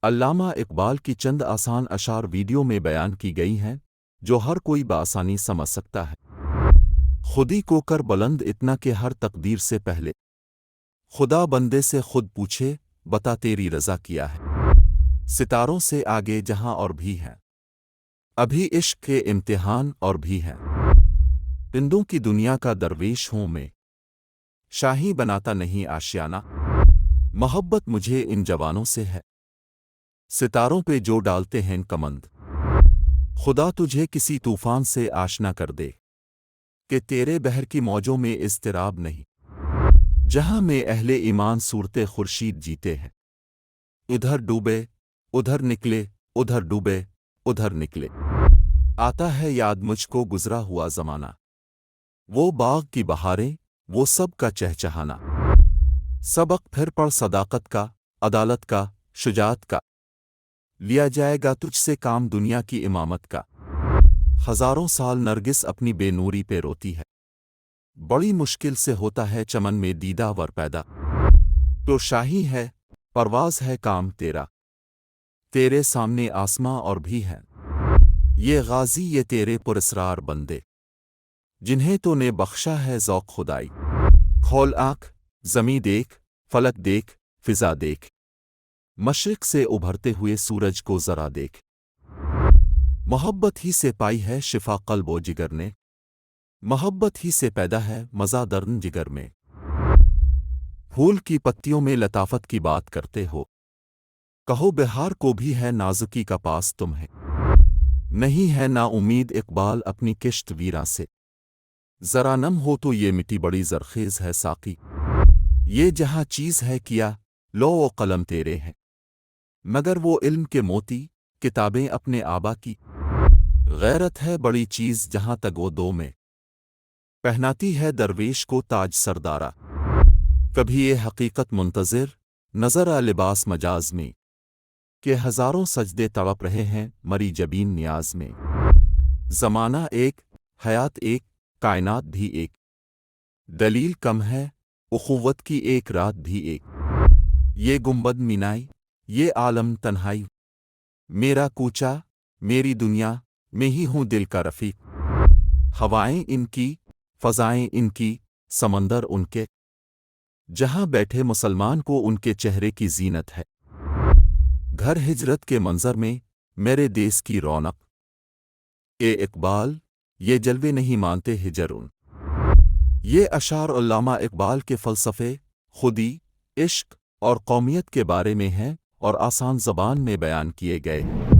علامہ اقبال کی چند آسان اشعار ویڈیو میں بیان کی گئی ہیں جو ہر کوئی بآسانی سمجھ سکتا ہے۔ خودی کو کر بلند اتنا کہ ہر تقدیر سے پہلے خدا بندے سے خود پوچھے بتا تیری رضا کیا ہے۔ ستاروں سے آگے جہاں اور بھی ہیں، ابھی عشق کے امتحان اور بھی ہیں۔ پندوں کی دنیا کا درویش ہوں میں، شاہی بناتا نہیں آشیانہ۔ محبت مجھے ان جوانوں سے ہے، ستاروں پہ جو ڈالتے ہیں کمند۔ خدا تجھے کسی طوفان سے آشنا کر دے کہ تیرے بحر کی موجوں میں اضطراب نہیں۔ جہاں میں اہل ایمان صورت خورشید جیتے ہیں، ادھر ڈوبے ادھر نکلے، ادھر ڈوبے ادھر نکلے۔ آتا ہے یاد مجھ کو گزرا ہوا زمانہ، وہ باغ کی بہاریں، وہ سب کا چہچہانا۔ سبق پھر پڑھ صداقت کا، عدالت کا، شجاعت کا، لیا جائے گا تجھ سے کام دنیا کی امامت کا۔ ہزاروں سال نرگس اپنی بے نوری پہ روتی ہے، بڑی مشکل سے ہوتا ہے چمن میں دیدہ ور پیدا۔ تو شاہی ہے، پرواز ہے کام تیرا، تیرے سامنے آسماں اور بھی ہیں۔ یہ غازی یہ تیرے پراسرار بندے، جنہیں تو نے بخشا ہے ذوق خدائی۔ کھول آنکھ، زمیں دیکھ، فلک دیکھ، فضا دیکھ، مشرق سے ابھرتے ہوئے سورج کو ذرا دیکھ۔ محبت ہی سے پائی ہے شفا قلب و جگر نے، محبت ہی سے پیدا ہے مزہ درن جگر میں۔ پھول کی پتیوں میں لطافت کی بات کرتے ہو، کہو بہار کو بھی ہے نازکی کا پاس تمہیں۔ نہیں ہے نا امید اقبال اپنی کشت ویراں سے، ذرا نم ہو تو یہ مٹی بڑی زرخیز ہے ساقی۔ یہ جہاں چیز ہے کیا لو و قلم تیرے ہیں، مگر وہ علم کے موتی کتابیں اپنے آبا کی۔ غیرت ہے بڑی چیز جہاں تک وہ دو میں، پہناتی ہے درویش کو تاج سردارا۔ کبھی یہ حقیقت منتظر نظر آ لباس مجاز میں، کہ ہزاروں سجدے تڑپ رہے ہیں مری جبین نیاز میں۔ زمانہ ایک، حیات ایک، کائنات بھی ایک، دلیل کم ہے اخوت کی ایک رات بھی ایک۔ یہ گنبد مینائی، یہ عالم تنہائی، میرا کوچا میری دنیا میں ہی ہوں دل کا رفیق۔ ہوائیں ان کی، فضائیں ان کی، سمندر ان کے، جہاں بیٹھے مسلمان کو ان کے چہرے کی زینت ہے۔ گھر ہجرت کے منظر میں میرے دیس کی رونق، اے اقبال یہ جلوے نہیں مانتے ہجر ان۔ یہ اشعار علامہ اقبال کے فلسفے، خودی، عشق اور قومیت کے بارے میں ہیں اور آسان زبان میں بیان کیے گئے ہیں۔